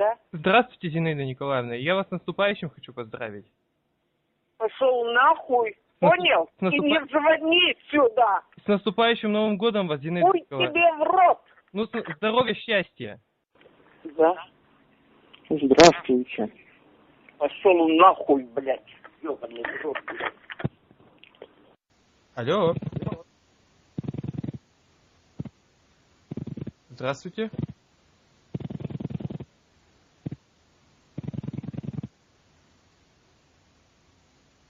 Да. Здравствуйте, Зинаида Николаевна. Я вас с наступающим хочу поздравить. Пошел нахуй. Понял? И не звони сюда. С наступающим Новым годом вас, Зинаида Хуй Николаевна. тебе в рот. Ну, здоровья, счастья. Да. Здравствуйте. Пошел нахуй, блядь. Ёбаный рот, блядь. Алло. Здравствуйте.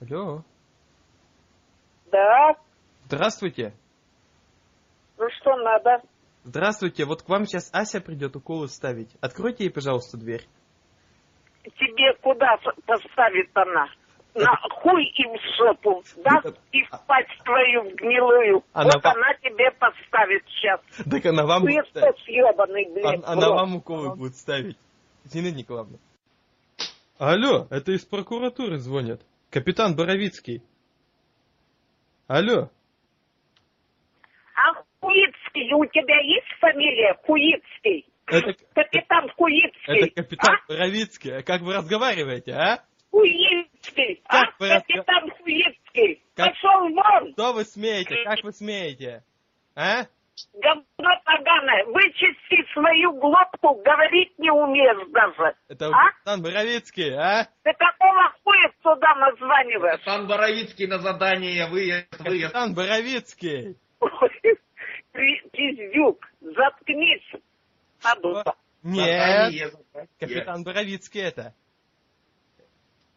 Алло. Да? Здравствуйте. Ну что надо? Здравствуйте. Вот к вам сейчас Ася придет уколы ставить. Откройте ей, пожалуйста, дверь. Тебе куда поставит она? На хуй и в жопу, да? И в пасть твою в гнилую. Она Вот она тебе поставит сейчас. Так она вам будет Хуесос ставить. ёбаный, блядь. Она вам уколы будет ставить. Зинаида Николаевна. Алло, это из прокуратуры звонят. Капитан Боровицкий. Алло. А Хуицкий, у тебя есть фамилия Хуицкий? Капитан Хуицкий. Это капитан Боровицкий. А как вы разговариваете, а? Хуицкий. Как вы Капитан Хуицкий. Пошел вон. Что вы смеете? Как вы смеете? А? Говно поганое. Вычисти свою глотку, говорить не умеешь даже. Это капитан Боровицкий, а? Ты какого хуя сюда названиваешь? Капитан Боровицкий на задание, выезд. Капитан Боровицкий. Пиздюк, заткнись. Подумай. Нет. Капитан Боровицкий это.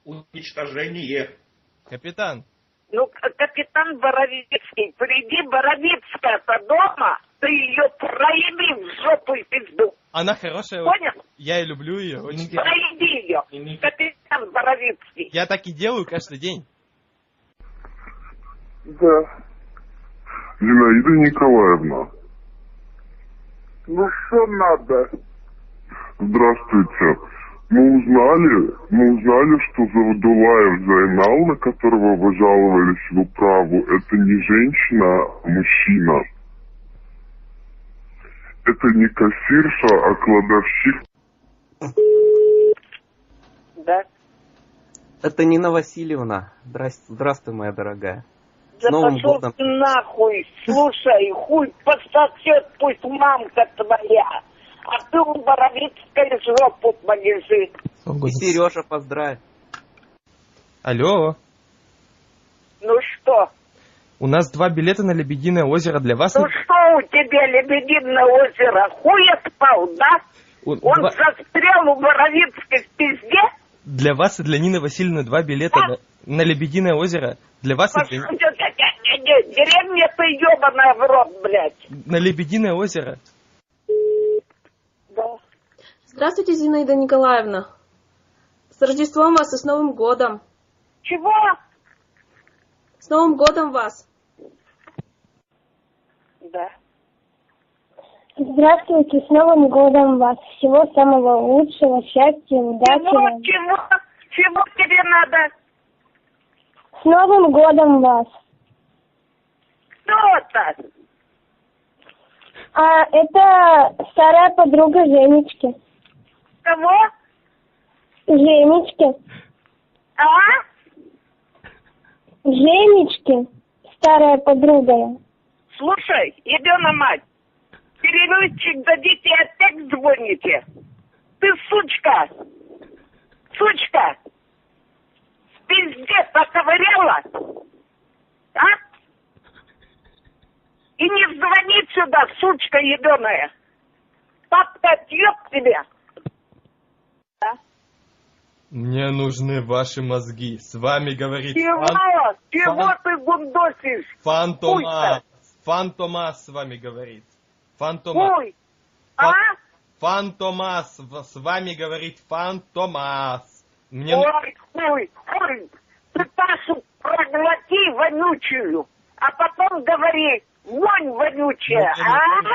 Уничтожение. Капитан. Ну, капитан Боровицкий, приди, Боровицкая-то дома, ты ее проеби в жопу и пизду. Она хорошая. Понял? Я и люблю ее. Очень. Проеби ее, капитан Боровицкий. Я так и делаю каждый день. Да. Зинаида Николаевна. Ну, что надо? Здравствуйте. Мы узнали, что Завадулаев Зайнал, на которого вы жаловались в управу, это не женщина, а мужчина. Это не кассирша, а кладовщик. Да. Это Нина Васильевна. Здравствуй, моя дорогая. Да С Новым пошел годом. ты нахуй, слушай, хуй пососет пусть мамка твоя, а ты у Боровицкой жопу полежи. И Сережа поздравь. Алло. Ну что? У нас 2 билета на Лебединое озеро для вас. Ну что у тебя, Лебединое озеро, хуй отпал, да? Он застрял у Боровицкой в пизде? Для вас и для Нины Васильевны 2 билета на Лебединое озеро. Для вас и для... Деревня ты ебаная в рот, блядь. На Лебединое озеро. Да. Здравствуйте, Зинаида Николаевна. С Рождеством вас и с Новым годом. Чего? С Новым годом вас. Да. Здравствуйте, с Новым годом вас. Всего самого лучшего, счастья, удачи. Чего тебе надо? С Новым годом вас. Кто это? Это старая подруга Женечки. Кого? Женечки. Женечки. Старая подруга. Слушай, ебена мать, переводчик дадите, опять звоните. Ты сучка. Сучка. В пизде поковыряла. А? И не звони сюда, сучка ебеная. Папка отъеб тебя. Да? Мне нужны ваши мозги. С вами говорит... Чего ты гундосишь? Фантомас. Фантомас с вами говорит. Фантомас. Хуй. Фантомас. С вами говорит Фантомас. Ой, хуй. Ты Ташу проглоти вонючую, а потом говори, вонь вонючая,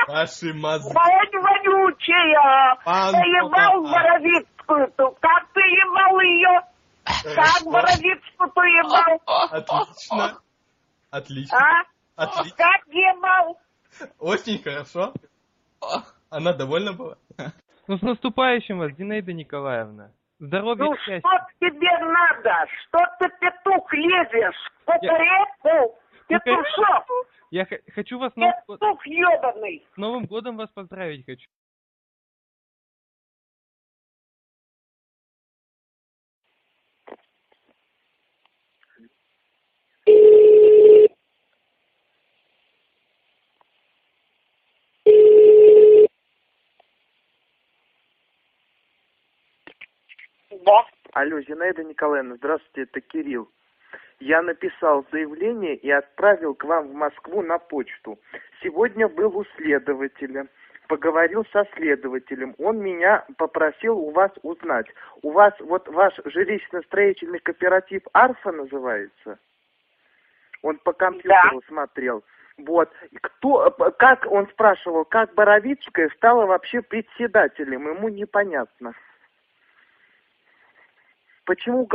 Ваши мозги. Вонь вонючая. Поебал Боровицкую-то. Как ты ебал ее? Как Боровицкую-то ебал? Отлично. Отлично. Как ебал? Очень хорошо. Она довольна была? Ну, с наступающим вас, Зинаида Николаевна. Здоровья, Ну счастья. что тебе надо? Что ты, петух, лезешь? Кукареку? Петушок? Я хочу вас Петух ебаный. с Новым годом вас поздравить хочу. Да. Алло, Зинаида Николаевна, здравствуйте, это Кирилл. Я написал заявление и отправил к вам в Москву на почту. Сегодня был у следователя, поговорил со следователем. Он меня попросил у вас узнать. У вас вот ваш жилищно-строительный кооператив «Арфа» называется? Он по компьютеру смотрел. Вот. Как он спрашивал, как Боровицкая стала вообще председателем, ему непонятно. Почему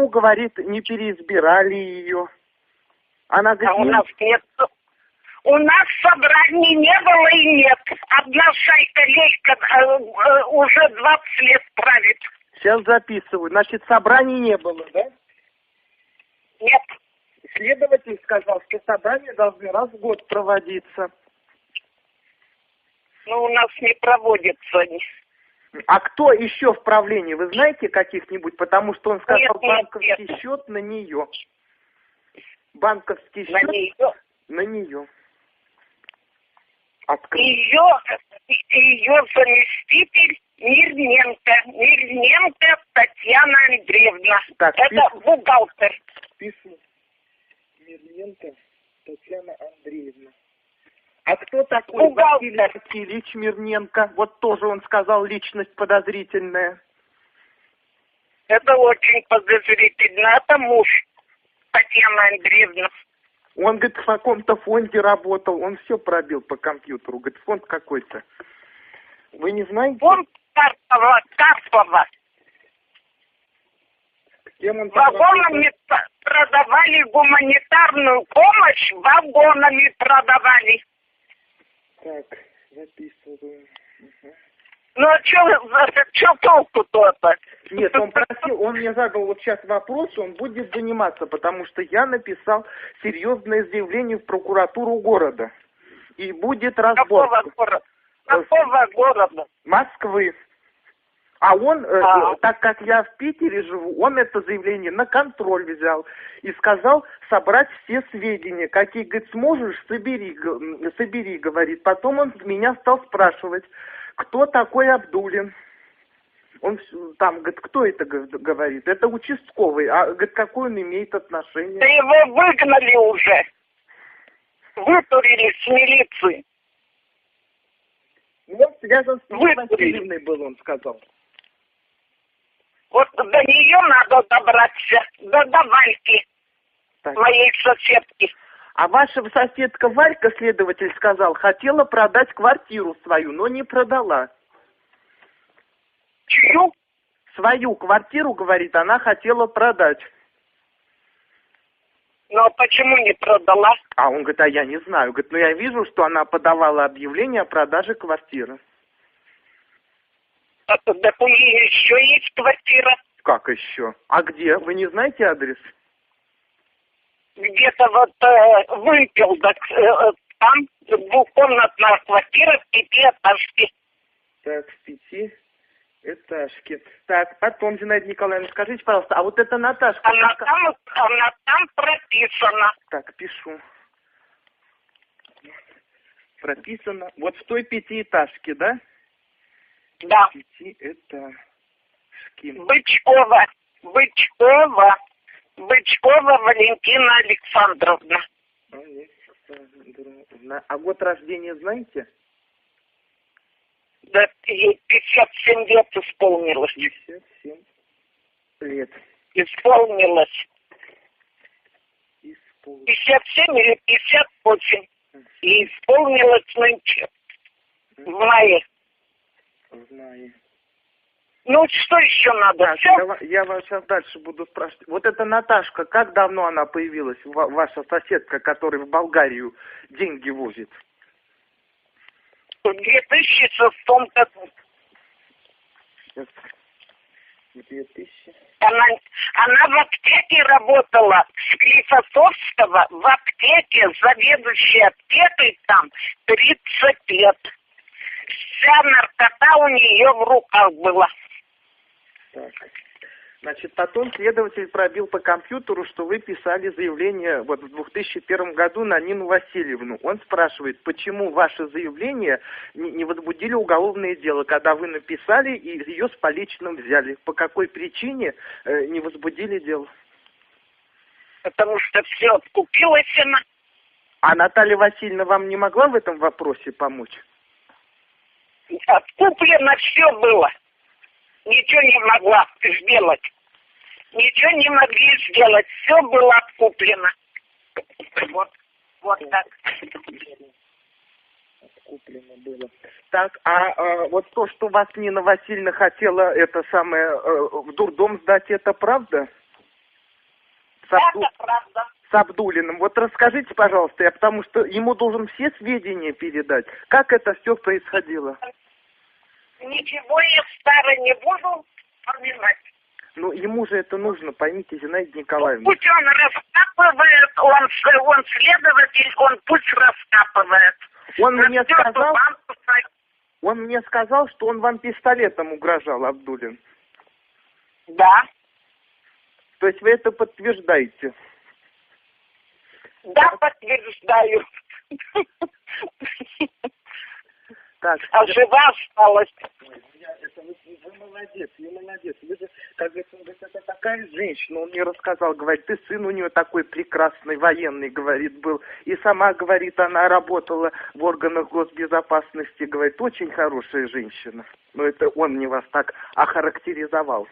говорит, не переизбирали ее? Она говорит, У нас собраний не было и нет. Одна шайка-лейка уже 20 лет правит. Сейчас записываю. Значит, собраний не было, да? Нет. Следователь сказал, что собрания должны раз в год проводиться. Ну, у нас не проводится. А кто еще в правлении? Вы знаете каких-нибудь? Потому что он сказал банковский счет на нее. Банковский счет на нее. Ее заместитель Мирненко Татьяна Андреевна. Так, это бухгалтер. Пишу. Мирненко Татьяна Андреевна. А кто такой Василий Васильевич Мирненко? Вот тоже он сказал, личность подозрительная. Это очень подозрительно. Это муж Татьяны Андреевны. Он, говорит, в каком-то фонде работал. Он все пробил по компьютеру. Говорит, фонд какой-то. Вы не знаете? Фонд Карпова. Кем он вагонами продавали гуманитарную помощь. Вагонами продавали. Так, записываю. Ну, а что толку-то? Нет, он просил, он мне задал вот сейчас вопрос, он будет заниматься, потому что я написал серьезное заявление в прокуратуру города. И будет разборка. Какого города? Москвы. А он, так как я в Питере живу, он это заявление на контроль взял и сказал собрать все сведения. Какие, говорит, сможешь, собери, говорит. Потом он меня стал спрашивать, кто такой Абдулин. Он там, говорит, кто это говорит? Это участковый. А, говорит, какое он имеет отношение? Да его выгнали уже. Вытурили с милиции. Он связан с Васильевной был, он сказал. Вот до нее надо добраться, до Вальки, моей соседки. А ваша соседка Валька, следователь сказал, хотела продать квартиру свою, но не продала. Чью? Свою квартиру, говорит, она хотела продать. Но почему не продала? А он говорит, а я не знаю. Говорит, ну я вижу, что она подавала объявление о продаже квартиры. Так у нее еще есть квартира. Как еще? А где? Вы не знаете адрес? Где-то вот выпил, так, там двухкомнатная квартира в 5-этажке. Так, в 5-этажке. Так, потом, Зинаида Николаевна, скажите, пожалуйста, а вот эта Наташка... Она там прописана. Так, пишу. Прописано. Вот в той 5-этажке, да? Да. 5-этажки. Бычкова Валентина Александровна. А год рождения знаете? Да, ей 57 лет исполнилось. 57 лет. Исполнилось. 57 или 58. И исполнилось нынче. В мае. В мае. Ну, что еще надо? Я вас сейчас дальше буду спрашивать. Вот эта Наташка, как давно она появилась, ваша соседка, которая в Болгарию деньги возит? В 2006 году. 2000. Она в аптеке работала, с Склифосовского в аптеке, заведующей аптекой там 30 лет. Вся наркота у нее в руках была. Так. Значит, потом следователь пробил по компьютеру, что вы писали заявление вот в 2001 году на Нину Васильевну. Он спрашивает, почему ваше заявление не возбудили уголовное дело, когда вы написали и ее с поличным взяли. По какой причине не возбудили дело? Потому что все откупилось она. А Наталья Васильевна вам не могла в этом вопросе помочь? Откуплено все было. Ничего не могла сделать. Ничего не могли сделать. Все было откуплено. Вот так. Откуплено было. Так, вот то, что вас Нина Васильевна хотела, это самое, в дурдом сдать, это правда? Это правда. С Абдулиным. Вот расскажите, пожалуйста, потому что ему должен все сведения передать. Как это все происходило? Ничего я старо не буду вспоминать. Ну, ему же это нужно, поймите, Зинаида Николаевна. Пусть он раскапывает, он следователь, он пусть раскапывает. Он мне сказал, что он вам пистолетом угрожал, Абдулин. Да. То есть вы это подтверждаете? Да, подтверждаю. Так, а жива осталась. Вы молодец, вы молодец. Вы же, как говорится, это такая женщина. Он мне рассказал, говорит, ты сын у нее такой прекрасный, военный, говорит, был. И сама, говорит, она работала в органах госбезопасности, говорит, очень хорошая женщина. Но это он мне вас так охарактеризовал.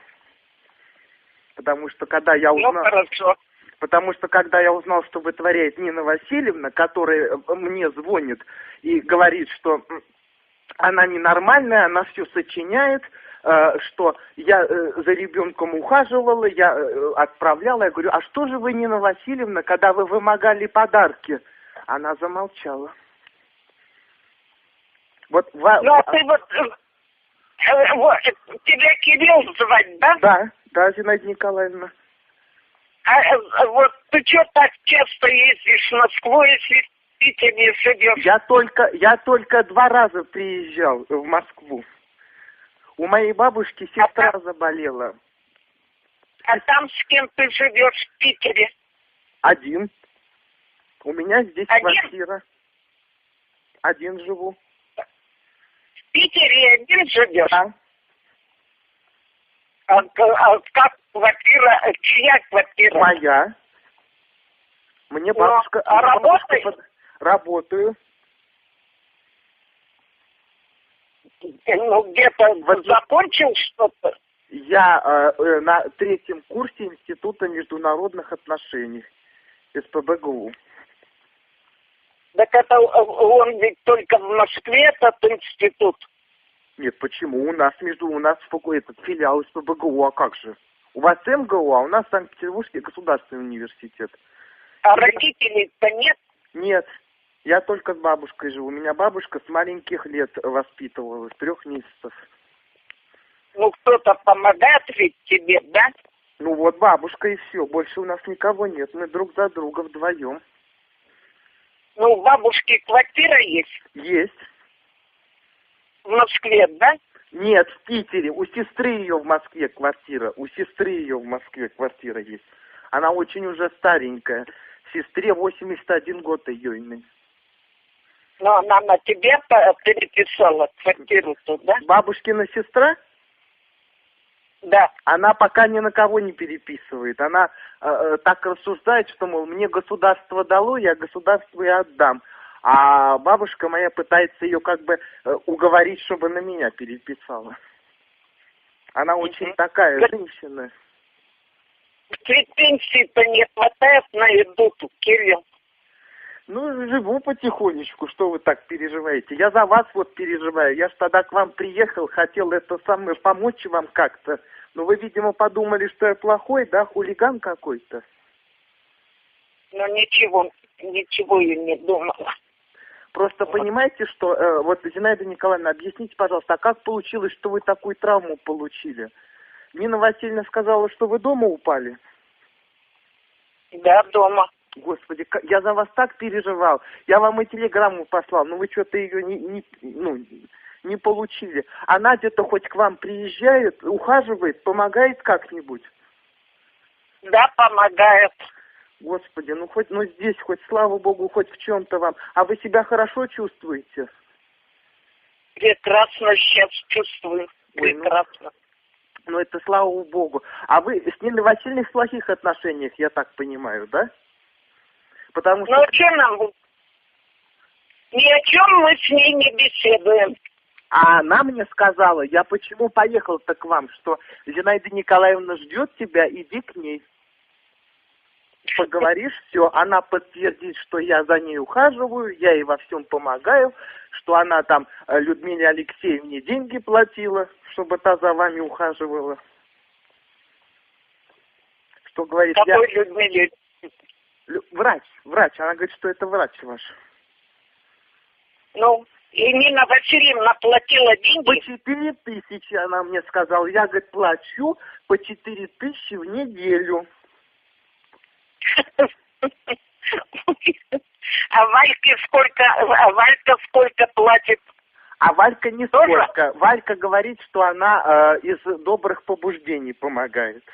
Потому что когда я узнал... Ну, хорошо. Потому что когда я узнал, что вытворяет Нина Васильевна, которая мне звонит и говорит, что она ненормальная, она все сочиняет, что я за ребенком ухаживала, я отправляла. Я говорю, а что же вы, Нина Васильевна, когда вы вымогали подарки? Она замолчала. Вот, ну, а ты вот тебя Кирилл звать, да? Да, Зинаида Николаевна. А вот ты что так часто ездишь в Москву, если в Питере живешь? Я только 2 раза приезжал в Москву. У моей бабушки сестра заболела. А там с кем ты живешь в Питере? Один. У меня здесь квартира. Один живу. В Питере один живешь? Да. А как квартира, чья квартира? Моя. Мне бабушка... А работаешь? Работаю. Ну, где-то закончил что-то? Я на 3-м курсе Института международных отношений СПбГУ. Так это он ведь только в Москве, этот институт? Нет, почему? У нас этот филиал СПбГУ, а как же? У вас МГУ, а у нас Санкт-Петербургский государственный университет. А родителей-то нет? Нет, я только с бабушкой живу. Меня бабушка с маленьких лет воспитывала, с 3 месяцев. Ну, кто-то помогает ведь тебе, да? Ну вот бабушка и все, больше у нас никого нет, мы друг за друга вдвоем. Ну, у бабушки квартира есть? Есть. В Москве, да? Нет, в Питере. У сестры ее в Москве квартира. У сестры ее в Москве квартира есть. Она очень уже старенькая. Сестре 81 год ее имени. Но она на тебе переписала квартиру туда? Бабушкина сестра? Да. Она пока ни на кого не переписывает. Она так рассуждает, что, мол, мне государство дало, я государству и отдам. А бабушка моя пытается ее как бы уговорить, чтобы на меня переписала. Она очень такая женщина. Ведь пенсии-то не хватает на еду, Кирилл. Ну, живу потихонечку, что вы так переживаете. Я за вас вот переживаю. Я ж тогда к вам приехал, хотел это самое помочь вам как-то. Но вы, видимо, подумали, что я плохой, да, хулиган какой-то. Ну, ничего я не думала. Просто понимаете, что... вот, Зинаида Николаевна, объясните, пожалуйста, а как получилось, что вы такую травму получили? Нина Васильевна сказала, что вы дома упали? Да, дома. Господи, я за вас так переживал. Я вам и телеграмму послал, но вы что-то ее не получили. А Надя-то хоть к вам приезжает, ухаживает, помогает как-нибудь? Да, помогает. Господи, здесь хоть, слава богу, хоть в чем-то вам. А вы себя хорошо чувствуете? Прекрасно сейчас чувствую. Прекрасно. Это слава богу. А вы с Ниной Васильевной в плохих отношениях, я так понимаю, да? Потому что... Ну, что нам... Ни о чем мы с ней не беседуем. А она мне сказала, я почему поехал-то к вам, что Зинаида Николаевна ждет тебя, иди к ней. Поговоришь, все, она подтвердит, что я за ней ухаживаю, я ей во всем помогаю, что она там Людмиле Алексеевне деньги платила, чтобы та за вами ухаживала. Что говорит, Какой Людмиле? Врач, она говорит, что это врач ваш. Ну, и Нина Васильевна платила деньги? По 4000 она мне сказала. Я, говорит, плачу по 4000 в неделю. А Валька сколько платит? А Валька не сколько. Валька говорит, что она из добрых побуждений помогает.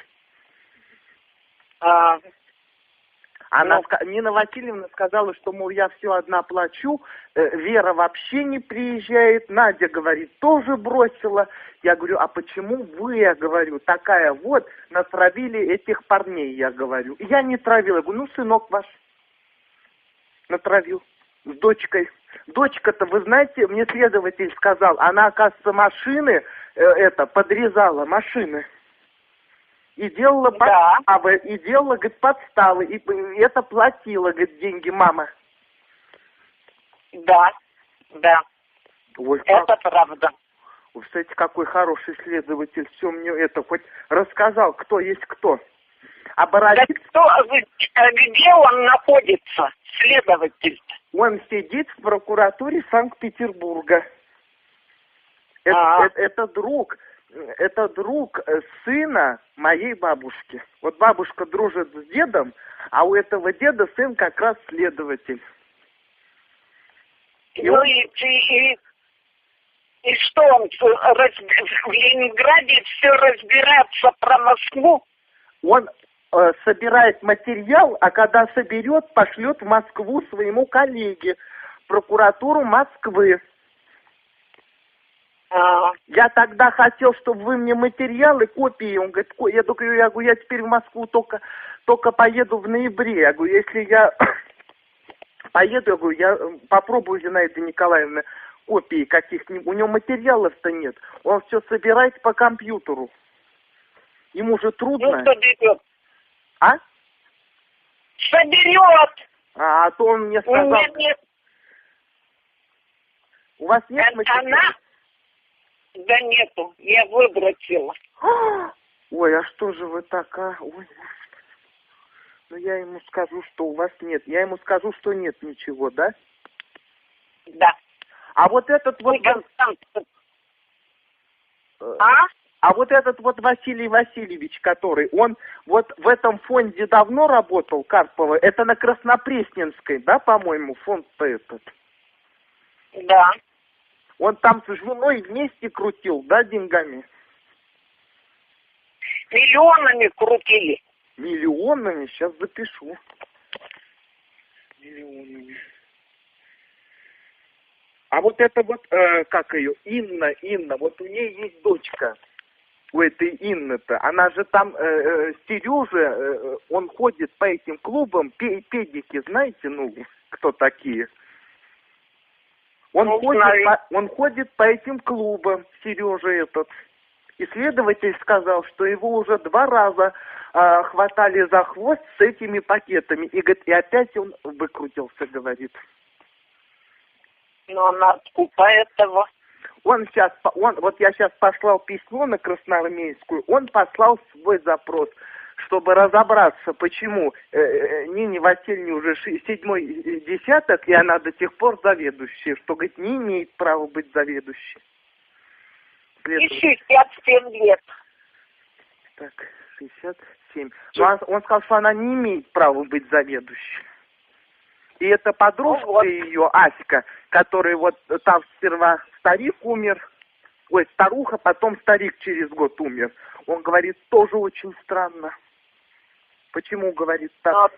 Нина Васильевна сказала, что, мол, я все одна плачу, Вера вообще не приезжает, Надя, говорит, тоже бросила. Я говорю, а почему вы, я говорю, такая вот, натравили этих парней, я говорю. Я не травила, я говорю, сынок ваш натравил с дочкой. Дочка-то, вы знаете, мне следователь сказал, она, оказывается, машины, подрезала машины. И делала подставы, говорит, подставы, и это платила, говорит, деньги мама. Да. Ой, это правда. Вы представляете, какой хороший следователь, все мне хоть рассказал, кто есть кто. А Боровик... Где он находится, следователь? Он сидит в прокуратуре Санкт-Петербурга. Это друг сына моей бабушки. Вот бабушка дружит с дедом, а у этого деда сын как раз следователь. И что он в Ленинграде все разбирается про Москву? Он собирает материал, а когда соберет, пошлет в Москву своему коллеге, в прокуратуру Москвы. Я тогда хотел, чтобы вы мне материалы, копии. Он говорит, я говорю, я теперь в Москву только поеду в ноябре. Я говорю, если я поеду, я говорю, я попробую, Зинаида Николаевна, копии каких-нибудь. У него материалов-то нет. Он все собирает по компьютеру. Ему же трудно. Соберет. А? Соберет. А то он мне сказал... Нет. У вас нет материалов? Да нету, я выбросила. Ой, а что же вы так, а? Ой, Господи. Ну, я ему скажу, что у вас нет. Я ему скажу, что нет ничего, да? Да. А вот этот вот... А вот этот вот Василий Васильевич, который, он вот в этом фонде давно работал, Карпова, это на Краснопресненской, да, по-моему, фонд-то этот? Да. Он там с женой вместе крутил, да, деньгами? Миллионами крутили. Миллионами? Сейчас запишу. Миллионами. А вот это вот, как ее, Инна, вот у нее есть дочка. У этой Инны-то. Она же там, Сережа, он ходит по этим клубам, педики, знаете, кто такие? Он ходит по этим клубам, Сережа этот. И следователь сказал, что его уже 2 раза хватали за хвост с этими пакетами. И, говорит, и опять он выкрутился, говорит. Но она откупа этого. Вот я сейчас послал письмо на Красноармейскую, он послал свой запрос, чтобы разобраться, почему Нине Васильевне уже 7-й десяток, и она до сих пор заведующая, что, говорит, не имеет права быть заведующей. И 67 лет. Так, 67. Но он сказал, что она не имеет права быть заведующей. И это подружка ее, Аська, которая вот там сперва старик умер, старуха, потом старик через год умер. Он говорит, тоже очень странно. Почему, говорит, так?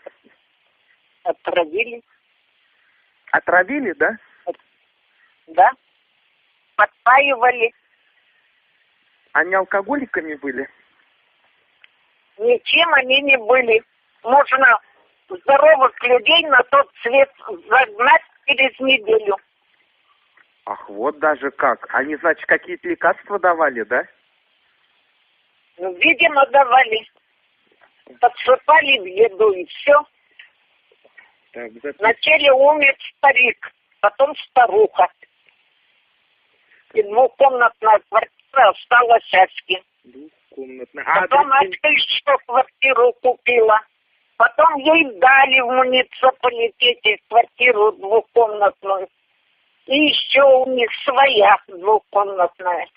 Отравили. Отравили, да? Да. Подпаивали. Они алкоголиками были? Ничем они не были. Можно здоровых людей на тот свет загнать через неделю. Ах, вот даже как. Они, значит, какие-то лекарства давали, да? Ну, видимо, давали. Подсыпали в еду и все. Так, Вначале умер старик, потом старуха. И двухкомнатная квартира осталась Аське. Двухкомнатная. Потом Аська еще квартиру купила. Потом ей дали в муниципалитете квартиру двухкомнатную. И еще у них своя двухкомнатная.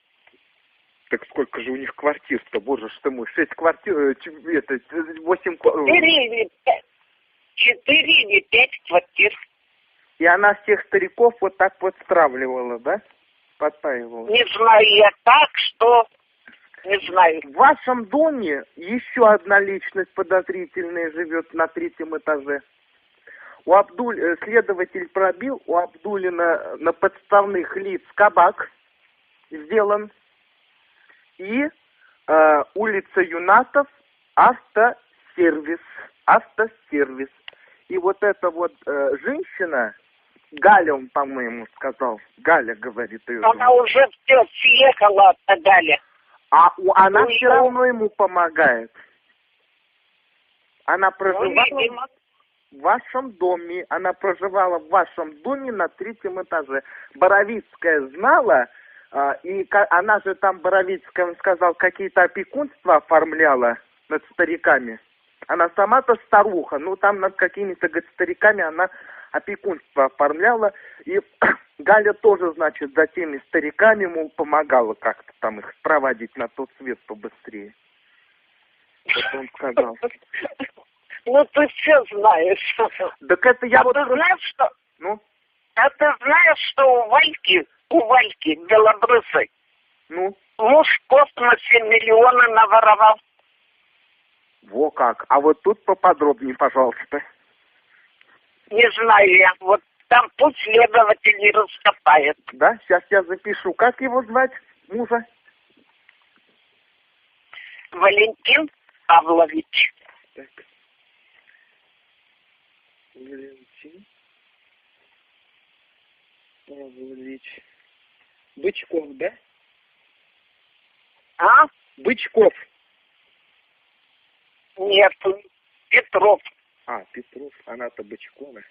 Так сколько же у них квартир-то, боже ж ты мой, 6 квартир, 8... 4 или 5 квартир. И она всех стариков вот так вот стравливала, да? Подпаивала. Не знаю я так, что... Не знаю. В вашем доме еще одна личность подозрительная живет на 3-м этаже. Следователь пробил, у Абдулина на подставных лиц кабак сделан. И улица Юнатов, автосервис. И вот эта вот женщина, Галя, он, по-моему, сказал, Галя, говорит ее. Она уже все съехала от Галя. Она все равно ему помогает. Она проживала в вашем доме. Она проживала в вашем доме на 3-м этаже. Боровицкая знала, и она же там, Боровицкая, он сказал, какие-то опекунства оформляла над стариками. Она сама-то старуха, но там над какими-то, говорит, стариками она опекунство оформляла. И Галя тоже, значит, за теми стариками, мол, помогала как-то там их проводить на тот свет побыстрее. Это он сказал. Ну, ты все знаешь. Так это я вот... Ты знаешь, что... Ну? А ты знаешь, что у Вальки белобрысой, муж в космосе миллионы наворовал? Во как. А вот тут поподробнее, пожалуйста. Не знаю я. Вот там пусть следователь раскопает. Да, сейчас я запишу. Как его звать, мужа? Валентин Павлович. Так. Валентин Павлович. Бычков, да? А? Бычков. Нет, Петров. Петров. Она-то Бычкова.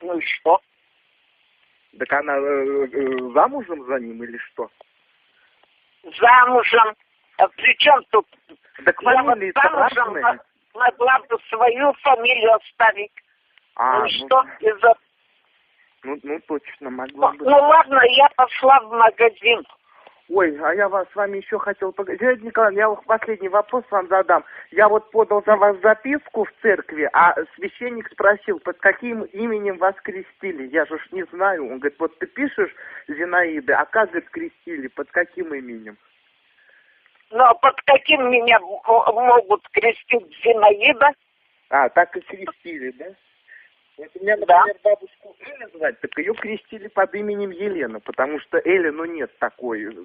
Ну и что? Так она замужем за ним или что? Замужем. А при чем тут? Так фамилии разные. Могла бы свою фамилию оставить. Ну и что? Из-за... Ну точно, могла бы. Ну ладно, я пошла в магазин. Ой, а я с вами еще хотел поговорить. Зинаида Николаевна, я последний вопрос вам задам. Я вот подал за вас записку в церкви, а священник спросил, под каким именем вас крестили. Я же не знаю. Он говорит, вот ты пишешь Зинаида, а как, говорит, крестили, под каким именем? Ну, а под каким меня могут крестить Зинаида? Так и крестили, да? Вот у меня, например, бабушку Эля звать, так ее крестили под именем Елена, потому что Эля, нет такого имени.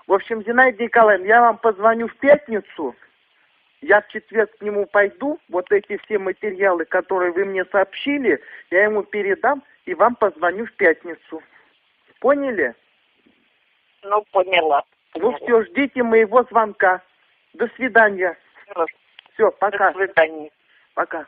В общем, Зинаида Николаевна, я вам позвоню в пятницу, я в четверг к нему пойду, вот эти все материалы, которые вы мне сообщили, я ему передам и вам позвоню в пятницу. Поняли? Ну, поняла. Ну все, ждите моего звонка. До свидания. Все, пока. До свидания. Пока.